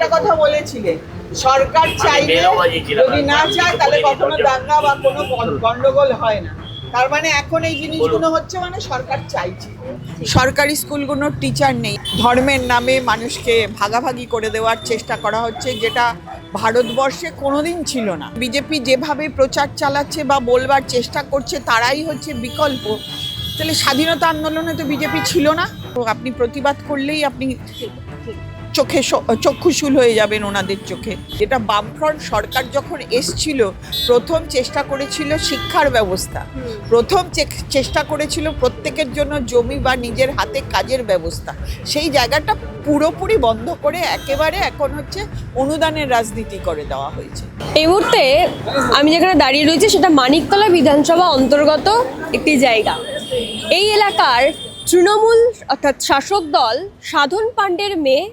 একটা কথা বলেছিলেন, সরকার চাইলে যদি না চায় তাহলে কখনো দাঙ্গা বা কোনো গন্ডগোল হয় না। তার মানে এখন এই জিনিসগুলো হচ্ছে মানে সরকার চাইছে। সরকারি স্কুলগুলোর টিচার নেই, ধর্মের নামে মানুষকে ভাগাভাগি করে দেওয়ার চেষ্টা করা হচ্ছে, যেটা ভারতবর্ষে কোনোদিন ছিল না। বিজেপি যেভাবে প্রচার চালাচ্ছে বা বলবার চেষ্টা করছে তারাই হচ্ছে বিকল্প। তাহলে স্বাধীনতা আন্দোলনে তো বিজেপি ছিল না, তো আপনি প্রতিবাদ করলেই আপনি চক্ষুশূল হয়ে যাবেন ওনাদের চোখে। যেটা বামফ্রন্ট সরকার যখন এসছিল, প্রথম চেষ্টা করেছিল শিক্ষার ব্যবস্থা, প্রথম চেষ্টা করেছিল প্রত্যেকের জন্য জমি বা নিজের হাতে কাজের ব্যবস্থা। সেই জায়গাটা পুরোপুরি বন্ধ করে একেবারে এখন হচ্ছে অনুদানের রাজনীতি করে দেওয়া হয়েছে। এই মুহূর্তে আমি যেখানে দাঁড়িয়ে রয়েছি সেটা মানিকতলা বিধানসভা অন্তর্গত একটি জায়গা। এই এলাকার তৃণমূল অর্থাৎ শাসক দল সাধন পাণ্ডের মেয়ে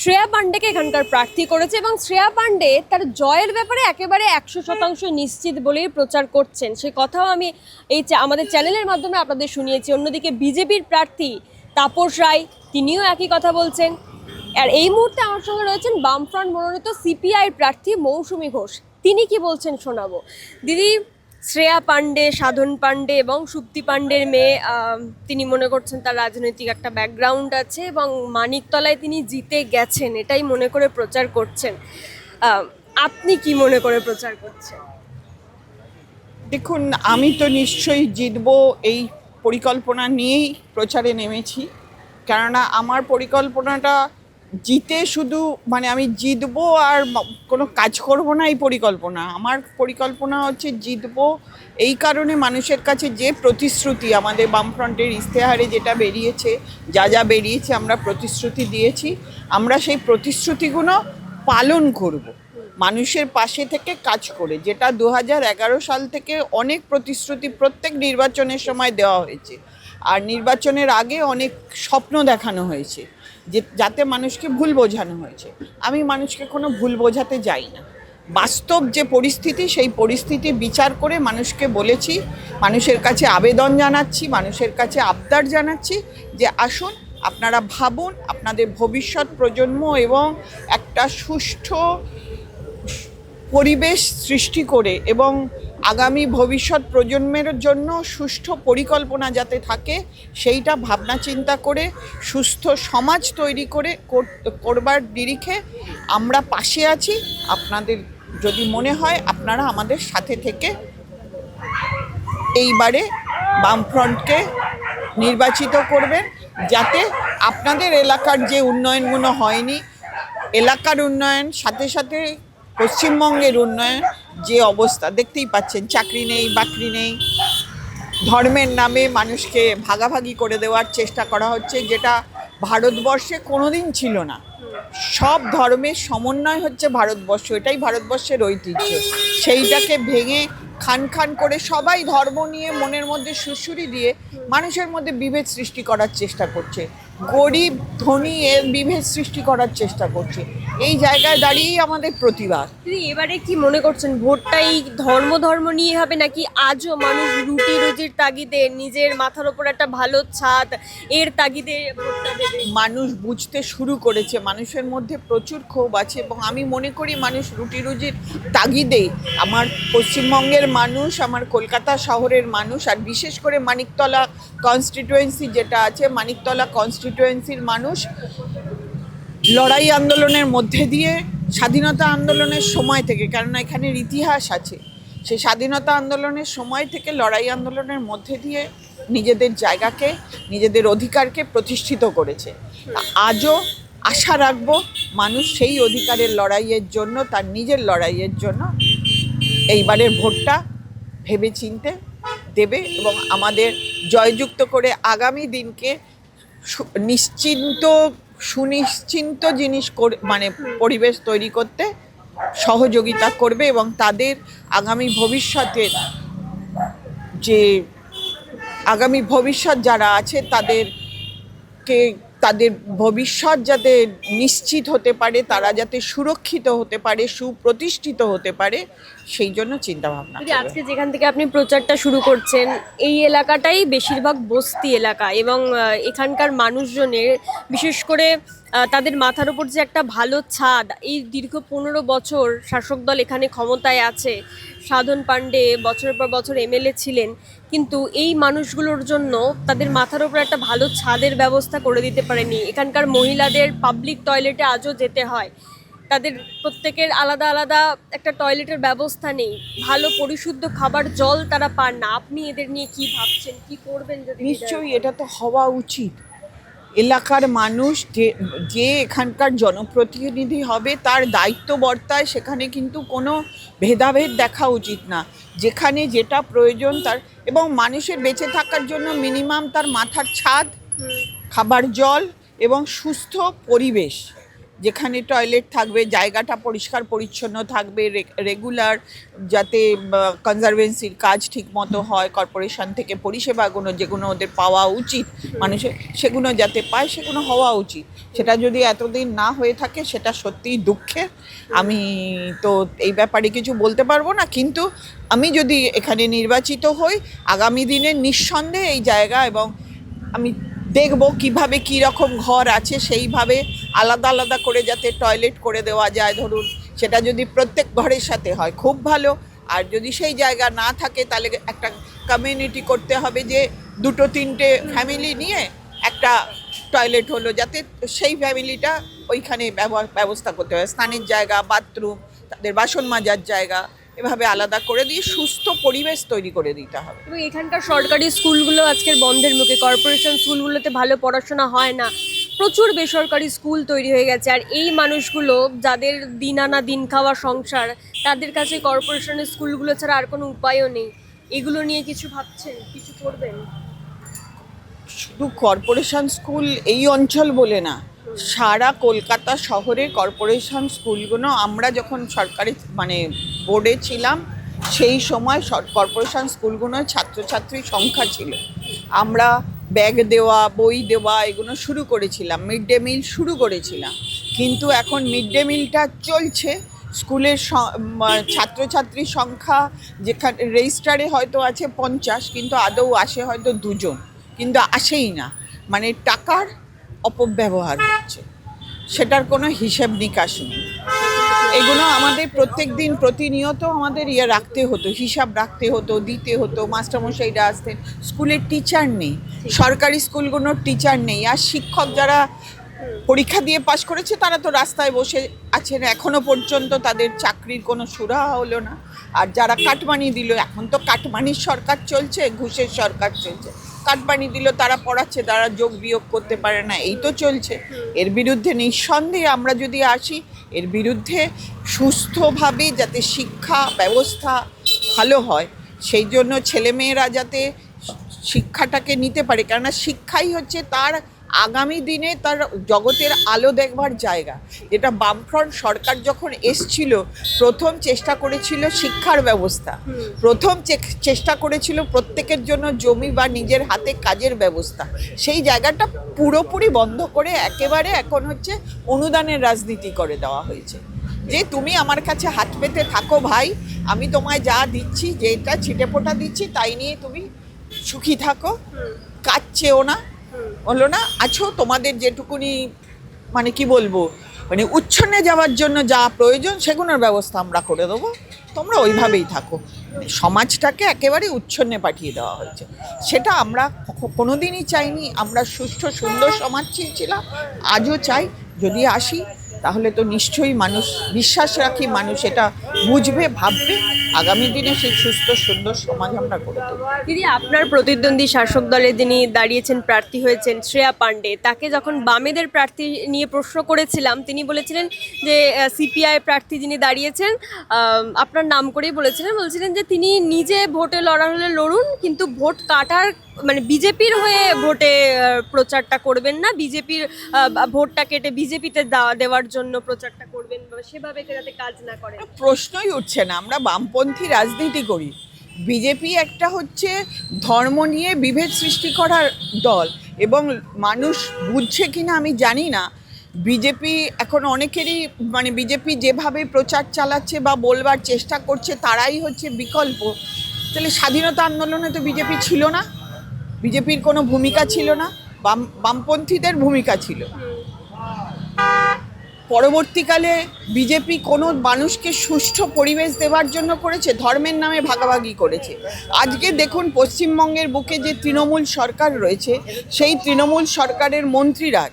শ্রেয়া পাণ্ডেকে এখানকার প্রার্থী করেছে এবং শ্রেয়া পাণ্ডে তার জয়ের ব্যাপারে একেবারে 100% নিশ্চিত বলেই প্রচার করছেন। সে কথাও আমি আমাদের চ্যানেলের মাধ্যমে আপনাদের শুনিয়েছি। অন্যদিকে বিজেপির প্রার্থী তাপস রায় তিনিও একই কথা বলছেন। আর এই মুহূর্তে আমার সঙ্গে রয়েছেন বামফ্রন্ট মনোনীত সিপিআই প্রার্থী মৌসুমী ঘোষ। তিনি কি বলছেন শোনাবো। দিদি, শ্রেয়া পাণ্ডে, সাধন পাণ্ডে এবং সুপ্তি পাণ্ডের মেয়ে, তিনি মনে করছেন তার রাজনৈতিক একটা ব্যাকগ্রাউন্ড আছে এবং মানিকতলায় তিনি জিতে গেছেন এটাই মনে করে প্রচার করছেন। আপনি কি মনে করে প্রচার করছেন? দেখুন, আমি তো নিশ্চয়ই জিতবো এই পরিকল্পনা নিয়েই প্রচারে নেমেছি। কেননা আমার পরিকল্পনাটা জিতে শুধু মানে আমি জিতবো আর কোনো কাজ করব না এই পরিকল্পনা। আমার পরিকল্পনা হচ্ছে জিতবো এই কারণে মানুষের কাছে যে প্রতিশ্রুতি আমাদের বামফ্রন্টের ইশতেহারে যেটা বেরিয়েছে, যা বেরিয়েছে আমরা প্রতিশ্রুতি দিয়েছি, আমরা সেই প্রতিশ্রুতিগুলো পালন করব মানুষের পাশে থেকে কাজ করে। যেটা 2011 সাল থেকে অনেক প্রতিশ্রুতি প্রত্যেক নির্বাচনের সময় দেওয়া হয়েছে, আর নির্বাচনের আগে অনেক স্বপ্ন দেখানো হয়েছে যে যাতে মানুষকে ভুল বোঝানো হয়েছে। আমি মানুষকে কোনো ভুল বোঝাতে যাই না। বাস্তব যে পরিস্থিতি, সেই পরিস্থিতি বিচার করে মানুষকে বলেছি, মানুষের কাছে আবেদন জানাচ্ছি, মানুষের কাছে আবদার জানাচ্ছি যে আসুন আপনারা ভাবুন আপনাদের ভবিষ্যৎ প্রজন্ম এবং একটা সুষ্ঠু পরিবেশ সৃষ্টি করে এবং আগামী ভবিষ্যৎ প্রজন্মের জন্য সুষ্ঠু পরিকল্পনা যাতে থাকে সেইটা ভাবনা চিন্তা করে সুস্থ সমাজ তৈরি করে করবার নিরিখে আমরা পাশে আছি। আপনাদের যদি মনে হয় আপনারা আমাদের সাথে থেকে এইবারে বামফ্রন্টকে নির্বাচিত করবেন, যাতে আপনাদের এলাকার যে উন্নয়নগুলো হয়নি, এলাকার উন্নয়ন সাথে সাথে পশ্চিমবঙ্গের উন্নয়ন, যে অবস্থা দেখতেই পাচ্ছেন, চাকরি নেই, বাকরি নেই, ধর্মের নামে মানুষকে ভাগাভাগি করে দেওয়ার চেষ্টা করা হচ্ছে, যেটা ভারতবর্ষে কোনোদিন ছিল না। সব ধর্মের সমন্বয় হচ্ছে ভারতবর্ষ, এটাই ভারতবর্ষের ঐতিহ্য। সেইটাকে ভেঙে খান খান করে সবাই ধর্ম নিয়ে মনের মধ্যে সুড়সুড়ি দিয়ে মানুষের মধ্যে বিভেদ সৃষ্টি করার চেষ্টা করছে, গরিব ধনী এর বিভেদ সৃষ্টি করার চেষ্টা করছে। এই জায়গায় দাঁড়িয়েই আমাদের প্রতিবাদ। এবারে কি মনে করছেন ভোটটাই ধর্ম নিয়ে হবে, নাকি আজও মানুষ রুটি রুজির তাগিদে নিজের মাথার ওপর একটা ভালো ছাদ এর তাগিদে ভোটটা দেবে? মানুষ বুঝতে শুরু করেছে, মানুষের মধ্যে প্রচুর ক্ষোভ আছে এবং আমি মনে করি মানুষ রুটি রুজির তাগিদেই, আমার পশ্চিমবঙ্গের মানুষ, আমার কলকাতা শহরের মানুষ, আর বিশেষ করে মানিকতলা কনস্টিটুয়েন্সি যেটা আছে, মানিকতলা কনস্টিটুয়েন্সির মানুষ লড়াই আন্দোলনের মধ্যে দিয়ে স্বাধীনতা আন্দোলনের সময় থেকে, কেননা এখানের ইতিহাস আছে, সেই স্বাধীনতা আন্দোলনের সময় থেকে লড়াই আন্দোলনের মধ্যে দিয়ে নিজেদের জায়গাকে, নিজেদের অধিকারকে প্রতিষ্ঠিত করেছে। আজও আশা রাখবো মানুষ সেই অধিকারের লড়াইয়ের জন্য, তার নিজের লড়াইয়ের জন্য এইবারের ভোটটা ভেবেচিন্তে দেবে এবং আমাদের জয়যুক্ত করে আগামী দিনকে সুনিশ্চিন্ত জিনিস মানে পরিবেশ তৈরি করতে সহযোগিতা করবে এবং তাদের আগামী ভবিষ্যতের আগামী ভবিষ্যৎ যারা আছে তাদের ভবিষ্যৎ যাতে নিশ্চিত হতে পারে, তারা যাতে সুরক্ষিত হতে পারে, সুপ্রতিষ্ঠিত হতে পারে, সেই জন্য চিন্তাভাবনা। আজকে যেখান থেকে আপনি প্রচারটা শুরু করছেন, এই এলাকাটাই বেশিরভাগ বস্তি এলাকা এবং এখানকার মানুষজনের বিশেষ করে তাদের মাথার উপর যে একটা ভালো ছাদ, এই দীর্ঘ 15 বছর শাসক দল এখানে ক্ষমতায় আছে, সাধন পাণ্ডে বছরের পর বছর এমএলএ ছিলেন, কিন্তু এই মানুষগুলোর জন্য তাদের মাথার উপর একটা ভালো ছাদের ব্যবস্থা করে দিতে পারেনি। এখানকার মহিলাদের পাবলিক টয়লেটে আজও যেতে হয়, তাদের প্রত্যেকের আলাদা আলাদা একটা টয়লেটের ব্যবস্থা নেই, ভালো পরিশুদ্ধ খাবার জল তারা পান না। আপনি এদের নিয়ে কি ভাবছেন, কি করবেন? যদি নিশ্চয়ই এটা তো হওয়া উচিত। এলাকার মানুষ যে যে এখানকার জনপ্রতিনিধি হবে তার দায়িত্ব বর্তায়, সেখানে কিন্তু কোনো ভেদাভেদ দেখা উচিত না। যেখানে যেটা প্রয়োজন তার, এবং মানুষের বেঁচে থাকার জন্য মিনিমাম তার মাথার ছাদ, খাবার জল এবং সুস্থ পরিবেশ, যেখানে টয়লেট থাকবে, জায়গাটা পরিষ্কার পরিচ্ছন্ন থাকবে, রেগুলার যাতে কনজারভেন্সির কাজ ঠিক মতো হয়, কর্পোরেশন থেকে পরিষেবাগুলো যেগুলো ওদের পাওয়া উচিত মানুষের, সেগুলো যাতে পায়, সেগুলো হওয়া উচিত। সেটা যদি এতদিন না হয়ে থাকে সেটা সত্যিই দুঃখের। আমি তো এই ব্যাপারে কিছু বলতে পারবো না, কিন্তু আমি যদি এখানে নির্বাচিত হই আগামী দিনে নিঃসন্দেহে এই জায়গা, এবং আমি দেখব কিভাবে কী রকম ঘর আছে সেইভাবে আলাদা আলাদা করে যাতে টয়লেট করে দেওয়া যায়। ধরুন সেটা যদি প্রত্যেক ঘরের সাথে হয় খুব ভালো, আর যদি সেই জায়গা না থাকে তাহলে একটা কমিউনিটি করতে হবে, যে 2-3টে ফ্যামিলি নিয়ে একটা টয়লেট হলো, যাতে সেই ফ্যামিলিটা ওইখানে ব্যবস্থা করতে হবে, স্নানের জায়গা, বাথরুম, তাদের বাসন মাজার জায়গা, এভাবে আলাদা করে দিয়ে সুস্থ পরিবেশ তৈরি করে দিতে হবে। এবং এখানকার সরকারি স্কুলগুলো আজকের বন্ধের মুখে, কর্পোরেশন স্কুলগুলোতে ভালো পড়াশোনা হয় না, প্রচুর বেসরকারি স্কুল তৈরি হয়ে গেছে। আর এই মানুষগুলো যাদের দিন আনা দিন খাওয়া সংসার, তাদের কাছে কর্পোরেশনের স্কুলগুলো ছাড়া আর কোনো উপায়ও নেই। এগুলো নিয়ে কিছু ভাবছেন, কিছু করবেন? শুধু কর্পোরেশন স্কুল এই অঞ্চল বলে না, সারা কলকাতা শহরে কর্পোরেশন স্কুলগুলো, আমরা যখন সরকারি বোর্ডে ছিলাম সেই সময় কর্পোরেশন স্কুলগুলোর ছাত্রছাত্রীর সংখ্যা ছিল, আমরা ব্যাগ দেওয়া, বই দেওয়া এগুলো শুরু করেছিলাম, মিড ডে মিল শুরু করেছিলাম। কিন্তু এখন মিড ডে মিলটা চলছে, স্কুলের ছাত্রছাত্রীর সংখ্যা যেখানে রেজিস্টারে হয়তো আছে 50, কিন্তু আদৌ আসে হয়তো 2 জন, কিন্তু আসেই না, টাকার অপব্যবহার হচ্ছে, সেটার কোনো হিসেব নিকাশ নেই। এগুলো আমাদের প্রত্যেক দিন প্রতিনিয়ত আমাদের রাখতে হতো, হিসাব রাখতে হতো, দিতে হতো, মাস্টারমশাইরা আসতেন। স্কুলের টিচার নেই, সরকারি স্কুলগুলোর টিচার নেই, আর শিক্ষক যারা পরীক্ষা দিয়ে পাশ করেছে তারা তো রাস্তায় বসে আছেন, এখনো পর্যন্ত তাদের চাকরির কোনো সুরাহা হলো না। আর যারা কাটমানি দিল, এখন তো কাটমানির সরকার চলছে, ঘুষের সরকার চলছে, কাটমানি দিল তারা পড়াচ্ছে, তারা যোগ বিয়োগ করতে পারে না, এই তো চলছে। এর বিরুদ্ধে নিঃসন্দেহে আমরা যদি আসি, এর বিরুদ্ধে সুস্থভাবে যাতে শিক্ষা ব্যবস্থা ভালো হয়, সেই জন্য ছেলেমেয়েরা যাতে শিক্ষাটাকে নিতে পারে, কেননা শিক্ষাই হচ্ছে তার আগামী দিনে তার জগতের আলো দেখবার জায়গা। যেটা বামফ্রন্ট সরকার যখন এসছিল, প্রথম চেষ্টা করেছিল শিক্ষার ব্যবস্থা, প্রথম চেষ্টা করেছিল প্রত্যেকের জন্য জমি বা নিজের হাতে কাজের ব্যবস্থা, সেই জায়গাটা পুরোপুরি বন্ধ করে একেবারে এখন হচ্ছে অনুদানের রাজনীতি করে দেওয়া হয়েছে, যে তুমি আমার কাছে হাত পেতে থাকো ভাই, আমি তোমায় যা দিচ্ছি, যেটা ছিটেফোঁটা দিচ্ছি তাই নিয়ে তুমি সুখী থাকো, কাজ চেও না, হলো না, আছো, তোমাদের যেটুকুনি কি বলবো, উচ্ছন্নে যাওয়ার জন্য যা প্রয়োজন সেগুলোর ব্যবস্থা আমরা করে দেবো, তোমরা ওইভাবেই থাকো। সমাজটাকে একেবারে উচ্ছন্নে পাঠিয়ে দেওয়া হয়েছে, সেটা আমরা কোনোদিনই চাইনি। আমরা সুষ্ঠু সুন্দর সমাজ চেয়েছিলাম, আজও চাই। যদি আসি তাহলে তো নিশ্চয়ই মানুষ, বিশ্বাস রাখি মানুষ এটা বুঝবে, ভাববে, আগামী দিনে সেই সুস্থ সুন্দর সমাজ আমরা করে দেবো। দিদি, আপনার প্রতিদ্বন্দ্বী শাসক দলে যিনি দাঁড়িয়েছেন, প্রার্থী হয়েছেন শ্রেয়া পাণ্ডে, তাকে যখন বামেদের প্রার্থী নিয়ে প্রশ্ন করেছিলাম, তিনি বলেছিলেন যে সিপিআই প্রার্থী যিনি দাঁড়িয়েছেন আপনার নাম করেই বলছিলেন যে তিনি নিজে ভোটে হলে লড়ুন, কিন্তু ভোট কাটার বিজেপির হয়ে ভোটে প্রচারটা করবেন না, বিজেপির ভোটটা কেটে বিজেপিতে দেওয়ার জন্য প্রচারটা করবেন, সেভাবে যাতে কাজ না করে। প্রশ্নই উঠছে না, আমরা বামপন্থী রাজনীতি করি, বিজেপি একটা হচ্ছে ধর্ম নিয়ে বিভেদ সৃষ্টি করার দল, এবং মানুষ বুঝছে কিনা আমি জানি না। বিজেপি এখন অনেকেরই বিজেপি যেভাবে প্রচার চালাচ্ছে বা বলবার চেষ্টা করছে তারাই হচ্ছে বিকল্প। তাহলে স্বাধীনতা আন্দোলনে তো বিজেপি ছিল না, বিজেপির কোনো ভূমিকা ছিল না, বামপন্থীদের ভূমিকা ছিল। পরবর্তীকালে বিজেপি কোনো মানুষকে সুষ্ঠু পরিবেশ দেওয়ার জন্য করেছে? ধর্মের নামে ভাগাভাগি করেছে। আজকে দেখুন পশ্চিমবঙ্গের বুকে যে তৃণমূল সরকার রয়েছে, সেই তৃণমূল সরকারের মন্ত্রীরা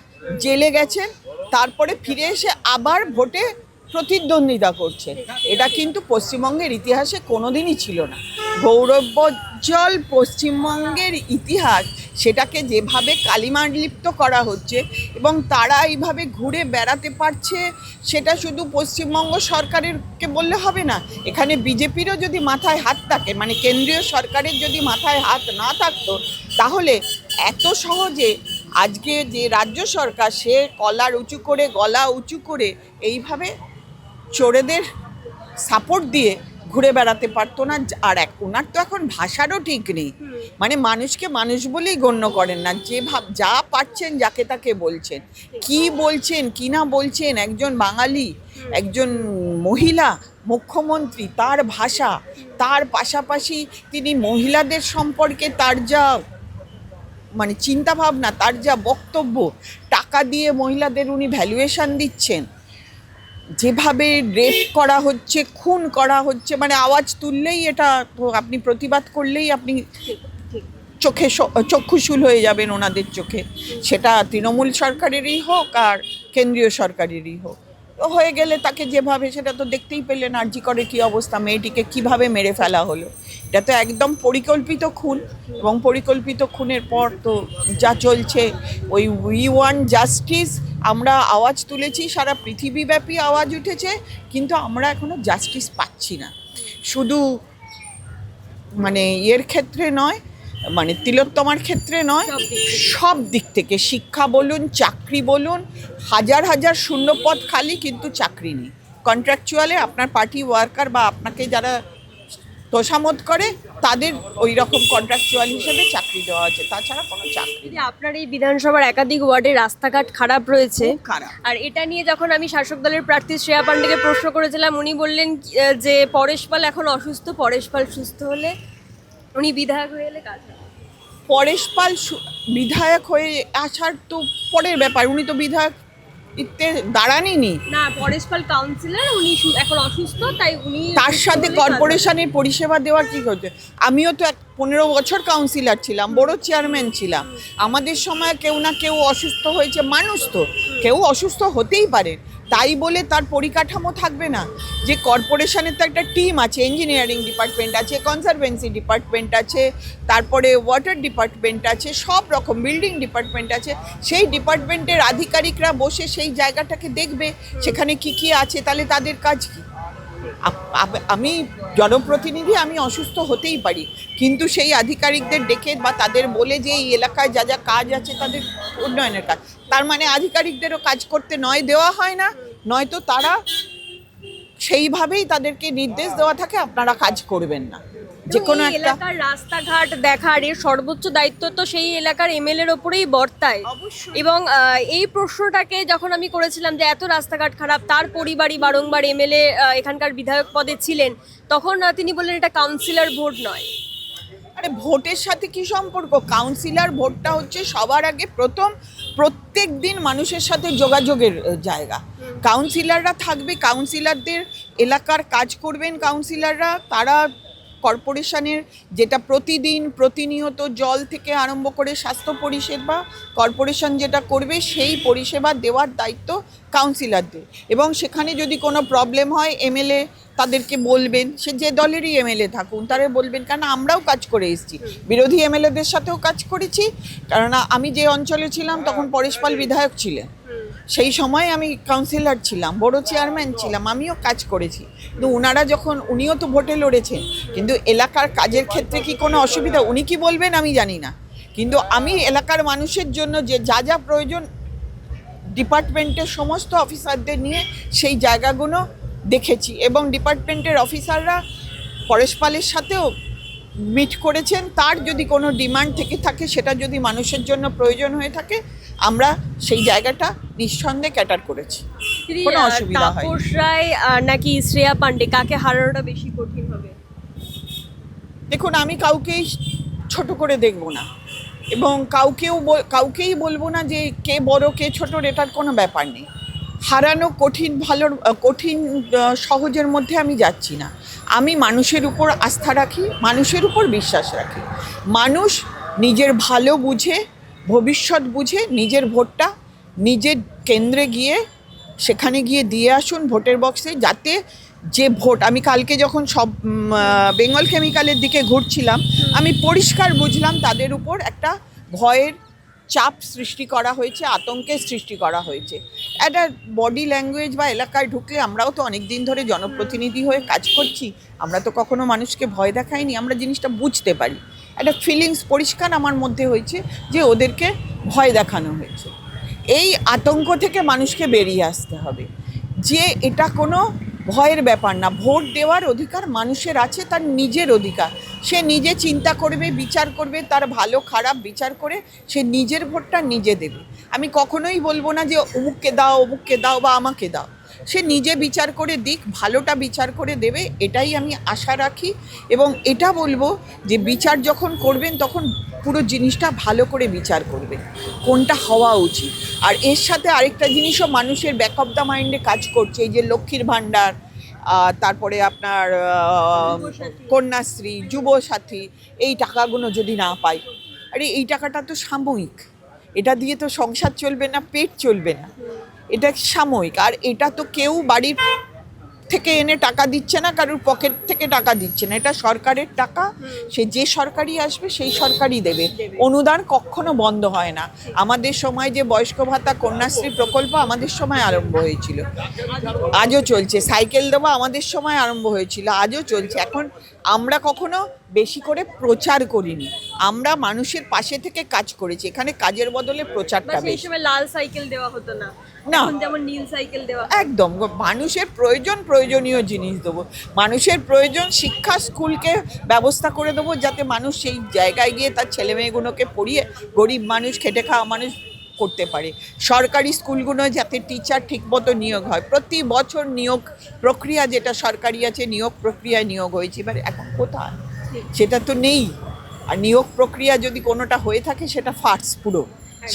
জেলে গেছেন, তারপরে ফিরে এসে আবার ভোটে প্রতিদ্বন্দ্বিতা করছে। এটা কিন্তু পশ্চিমবঙ্গের ইতিহাসে কোনোদিনই ছিল না। গৌরবোজ্জ্বল পশ্চিমবঙ্গের ইতিহাস, সেটাকে যেভাবে কালিমালিপ্ত করা হচ্ছে এবং তারা এইভাবে ঘুরে বেড়াতে পারছে, সেটা শুধু পশ্চিমবঙ্গ সরকারেরকে বললে হবে না। এখানে বিজেপিরও যদি মাথায় হাত থাকে, মানে কেন্দ্রীয় সরকারের যদি মাথায় হাত না থাকতো, তাহলে এত সহজে আজকে যে রাজ্য সরকার, সে কলার উঁচু করে গলা উঁচু করে এইভাবে চোরেদের সাপোর্ট দিয়ে ঘুরে বেড়াতে পারতো না। আর ওনার তো এখন ভাষারও ঠিক নেই, মানে মানুষকে মানুষ বলেই গণ্য করেন না। যে যা পাচ্ছেন যাকে তাকে বলছেন, কি বলছেন কি না বলছেন, একজন বাঙালি, একজন মহিলা মুখ্যমন্ত্রী, তার ভাষা, তার পাশাপাশি তিনি মহিলাদের সম্পর্কে তার যা মানে চিন্তাভাবনা, তার যা বক্তব্য, টাকা দিয়ে মহিলাদের উনি ভ্যালুয়েশন দিচ্ছেন, যেভাবে রেপ করা হচ্ছে, খুন করা হচ্ছে, মানে আওয়াজ তুললেই এটা তো আপনি প্রতিবাদ করলেই আপনি চক্ষুশূল হয়ে যাবেন ওনাদের চোখে। সেটা তৃণমূল সরকারেরই হোক আর কেন্দ্রীয় সরকারেরই হোক। তো হয়ে গেলে তাকে যেভাবে, সেটা তো দেখতেই পেলেন আরজি করে কী অবস্থা, মেয়েটিকে কিভাবে মেরে ফেলা হলো। এটা তো একদম পরিকল্পিত খুন, এবং পরিকল্পিত খুনের পর তো যা চলছে, ওই উই ওয়ান্ট জাস্টিস, আমরা আওয়াজ তুলেছি, সারা পৃথিবীব্যাপী আওয়াজ উঠেছে, কিন্তু আমরা এখনো জাস্টিস পাচ্ছি না। শুধু মানে এর ক্ষেত্রে নয়, মানে তিলোত্তমার ক্ষেত্রে নয়, সব দিক থেকে, শিক্ষা বলুন, চাকরি বলুন, হাজার হাজার শূন্যপদ খালি, কিন্তু চাকরি নেই। কন্ট্রাকচুয়ালে আপনার পার্টি ওয়ার্কার বা আপনাকে যারা তোষামত করে, তাদের ওই রকম কন্ট্রাকচুয়াল হিসেবে চাকরি দেওয়া আছে, তাছাড়া কোনো চাকরি নেই। আপনার এই বিধানসভার একাধিক ওয়ার্ডে রাস্তাঘাট খারাপ রয়েছে, খারাপ। আর এটা নিয়ে যখন আমি শাসক দলের প্রার্থী শ্রেয়া পাণ্ডেকে প্রশ্ন করেছিলাম, উনি বললেন যে পরেশ পাল এখন অসুস্থ, পরেশ পাল সুস্থ হলে উনি বিধায়ক হয়ে এলে কাজ হবে। পরেশ পাল বিধায়ক হয়ে আসার তো পরের ব্যাপার, উনি তো বিধায়ক দাঁড়ানইনি না, পরেশ পাল কাউন্সিলর, উনি এখন অসুস্থ, তাই উনি তার সাথে কর্পোরেশনের পরিষেবা দেওয়ার কি হচ্ছে? আমিও তো 15 বছর কাউন্সিলর ছিলাম, বড় চেয়ারম্যান ছিলাম। আমাদের সময় কেউ না কেউ অসুস্থ হয়েছে, মানুষ তো কেউ অসুস্থ হতেই পারে, তাই বলে তার পরিকাঠামো থাকবে না। যে কর্পোরেশনের তো একটা টিম আছে, ইঞ্জিনিয়ারিং ডিপার্টমেন্ট আছে, কনজারভেন্সি ডিপার্টমেন্ট আছে, তারপরে ওয়াটার ডিপার্টমেন্ট আছে, সব রকম বিল্ডিং ডিপার্টমেন্ট আছে। সেই ডিপার্টমেন্টের আধিকারিকরা বসে সেই জায়গাটাকে দেখবে, সেখানে কি কি আছে, তাহলে তাদের কাজ কি? আমি জনপ্রতিনিধি, আমি অসুস্থ হতেই পারি, কিন্তু সেই আধিকারিকদের ডেকে বা তাদের বলে যে এই এলাকায় যা যা কাজ আছে তাদের উন্নয়নের কাজ, তার মানে আধিকারিকদেরও কাজ করতে নয় দেওয়া হয় না, নয়তো তারা সেইভাবেই তাদেরকে নির্দেশ দেওয়া থাকে আপনারা কাজ করবেন না। যে কোনো একটা এলাকার রাস্তাঘাট দেখার এর সর্বোচ্চ দায়িত্ব তো সেই এলাকার এমএলএর ওপরেই বর্তায়। এবং এই প্রশ্নটাকে যখন আমি করেছিলাম যে এত রাস্তাঘাট খারাপ, তার পরিবারই বারংবার এমএলএ এখানকার বিধায়ক পদে ছিলেন, তখন তিনি বললেন এটা কাউন্সিলর ভোট নয়। আরে ভোটের সাথে কি সম্পর্ক? কাউন্সিলর ভোটটা হচ্ছে সবার আগে প্রত্যেক দিন মানুষের সাথে যোগাযোগের জায়গা। কাউন্সিলররা থাকবে, কাউন্সিলরদের এলাকার কাজ করবেন কাউন্সিলররা, তারা কর্পোরেশনের যেটা প্রতিদিন প্রতিনিয়ত জল থেকে আরম্ভ করে স্বাস্থ্য পরিষেবা কর্পোরেশন যেটা করবে, সেই পরিষেবা দেওয়ার দায়িত্ব কাউন্সিলরদের। এবং সেখানে যদি কোনো প্রবলেম হয়, এমএলএ তাদেরকে বলবেন, সে যে দলেরই এমএলএ থাকুন, তারা বলবেন। কারণ আমরাও কাজ করে এসেছি, বিরোধী এমএলএদের সাথেও কাজ করেছি, কারণ আমি যে অঞ্চলে ছিলাম তখন পরেশ পাল বিধায়ক ছিলেন, সেই সময় আমি কাউন্সিলর ছিলাম, বড় চেয়ারম্যান ছিলাম, আমিও কাজ করেছি। কিন্তু ওনারা যখন, উনিও তো ভোটে লড়েছেন, কিন্তু এলাকার কাজের ক্ষেত্রে কি কোনো অসুবিধা, উনি কি বলবেন আমি জানি না, কিন্তু আমি এলাকার মানুষের জন্য যে যা যা প্রয়োজন ডিপার্টমেন্টের সমস্ত অফিসারদের নিয়ে সেই জায়গাগুলো দেখেছি। এবং ডিপার্টমেন্টের অফিসাররা পরেশ পালের সাথেও মিট করেছেন, তার যদি কোনো ডিমান্ড থেকে থাকে, সেটা যদি মানুষের জন্য প্রয়োজন হয়ে থাকে, আমরা সেই জায়গাটা নিঃসন্দেহে ক্যাটার করেছি, কোনো অসুবিধা হয়। তাপস রায় নাকি শ্রেয়া পাণ্ডে, কাকে হারানোটা বেশি কঠিন হবে? দেখুন, আমি কাউকেই ছোট করে দেখব না, এবং কাউকেই বলবো না যে কে বড় কে ছোট, এটার কোনো ব্যাপার নেই। হারানো কঠিন ভালোর কঠিন সহজের মধ্যে আমি যাচ্ছি না। আমি মানুষের উপর আস্থা রাখি, মানুষের উপর বিশ্বাস রাখি। মানুষ নিজের ভালো বুঝে, ভবিষ্যৎ বুঝে নিজের ভোটটা নিজের কেন্দ্রে গিয়ে সেখানে গিয়ে দিয়ে আসুন ভোটের বক্সে, যাতে যে ভোট, আমি কালকে যখন সব বেঙ্গল কেমিক্যালের দিকে ঘুরছিলাম, আমি পরিষ্কার বুঝলাম তাদের উপর একটা ভয়ের চাপ সৃষ্টি করা হয়েছে, আতঙ্কের সৃষ্টি করা হয়েছে। একটা বডি ল্যাঙ্গুয়েজ বা এলাকায় ঢুকলে, আমরাও তো অনেক দিন ধরে জনপ্রতিনিধি হয়ে কাজ করছি, আমরা তো কখনো মানুষকে ভয় দেখাইনি, আমরা জিনিসটা বুঝতে পারি। একটা ফিলিংস পরিষ্কার আমার মধ্যে হয়েছে যে ওদেরকে ভয় দেখানো হয়েছে। এই আতঙ্ক থেকে মানুষকে বেরিয়ে আসতে হবে যে এটা কোনো ভয়ের ব্যাপার না। ভোট দেওয়ার অধিকার মানুষের আছে, তার নিজের অধিকার। সে নিজে চিন্তা করবে, বিচার করবে, তার ভালো খারাপ বিচার করে সে নিজের ভোটটা নিজে দেবে। আমি কখনোই বলবো না যে অমুককে দাও বা আমাকে দাও। সে নিজে বিচার করে দিক, ভালোটা বিচার করে দেবে, এটাই আমি আশা রাখি। এবং এটা বলবো যে বিচার যখন করবেন তখন পুরো জিনিসটা ভালো করে বিচার করবেন, কোনটা হওয়া উচিত। আর এর সাথে আরেকটা জিনিসও মানুষের ব্যাক অফ দ্য মাইন্ডে কাজ করছে, এই যে লক্ষ্মীর ভাণ্ডার, তারপরে আপনার কন্যাশ্রী, যুবসাথী, এই টাকাগুলো যদি না পাই, আরে এই টাকাটা তো সাময়িক, এটা দিয়ে তো সংসার চলবে না, পেট চলবে না, এটা সাময়িক। আর এটা তো কেউ বাড়ির থেকে এনে টাকা দিচ্ছে না, কারোর পকেট থেকে টাকা দিচ্ছে না, এটা সরকারের টাকা। সে যে সরকারই আসবে সেই সরকারই দেবে। অনুদান কখনো বন্ধ হয় না। আমাদের সময় যে বয়স্ক ভাতা, কন্যাশ্রী প্রকল্প আমাদের সময় আরম্ভ হয়েছিল, আজও চলছে। সাইকেল দেওয়া আমাদের সময় আরম্ভ হয়েছিল, আজও চলছে। এখন আমরা কখনো বেশি করে প্রচার করিনি, আমরা মানুষের পাশে থেকে কাজ করেছি। এখানে কাজের বদলে প্রচারটা সেই বেশি। সময় লাল সাইকেল দেওয়া হতো না, না, এখন যেমন নীল সাইকেল দেওয়া। একদম মানুষের প্রয়োজনীয় জিনিস দেবো। মানুষের প্রয়োজন শিক্ষা, স্কুলকে ব্যবস্থা করে দেবো, যাতে মানুষ সেই জায়গায় গিয়ে তার ছেলে মেয়েগুলোকে পড়িয়ে, গরিব মানুষ, খেটে খাওয়া মানুষ করতে পারে। সরকারি স্কুলগুলো যাতে টিচার ঠিকমতো নিয়োগ হয়, প্রতি বছর নিয়োগ প্রক্রিয়া যেটা সরকারি আছে, নিয়োগ প্রক্রিয়ায় নিয়োগ হয়েছে, এবার এখন কোথায় সেটা তো নেই। আর নিয়োগ প্রক্রিয়া যদি কোনোটা হয়ে থাকে সেটা ফার্স পুরো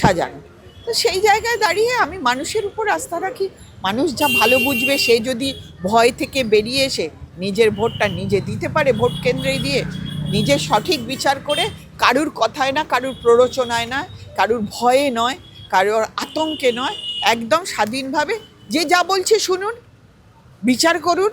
সাজানো। তো সেই জায়গায় দাঁড়িয়ে আমি মানুষের উপর আস্থা রাখি। মানুষ যা ভালো বুঝবে, সে যদি ভয় থেকে বেরিয়ে এসে নিজের ভোটটা নিজে দিতে পারে, ভোট কেন্দ্রে দিয়ে নিজে সঠিক বিচার করে, কারুর কথায় না, কারুর প্ররোচনায় না, কারুর ভয়ে নয়, কারুর আতঙ্কে নয়, একদম স্বাধীনভাবে যে যা বলছে শুনুন, বিচার করুন,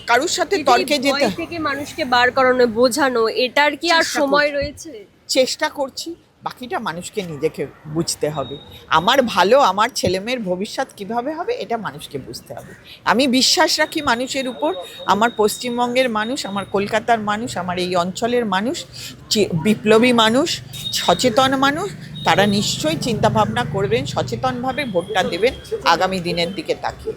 কারুর সাথে তর্কে যেতে ভয় থেকে মানুষকে বার করানো, বোঝানো, এটার কি আর চেষ্টা সময় করছি। রয়েছে? চেষ্টা করছি, বাকিটা মানুষকে নিজেকে বুঝতে হবে। আমার ভালো, আমার ছেলেমেয়ের ভবিষ্যৎ কিভাবে হবে, এটা মানুষকে বুঝতে হবে। আমি বিশ্বাস রাখি মানুষের উপর। আমার পশ্চিমবঙ্গের মানুষ, আমার কলকাতার মানুষ, আমার এই অঞ্চলের মানুষ বিপ্লবী মানুষ, সচেতন মানুষ। তারা নিশ্চয়ই চিন্তা ভাবনা করবেন, সচেতনভাবে ভোটটা দেবেন আগামী দিনের দিকে তাকিয়ে।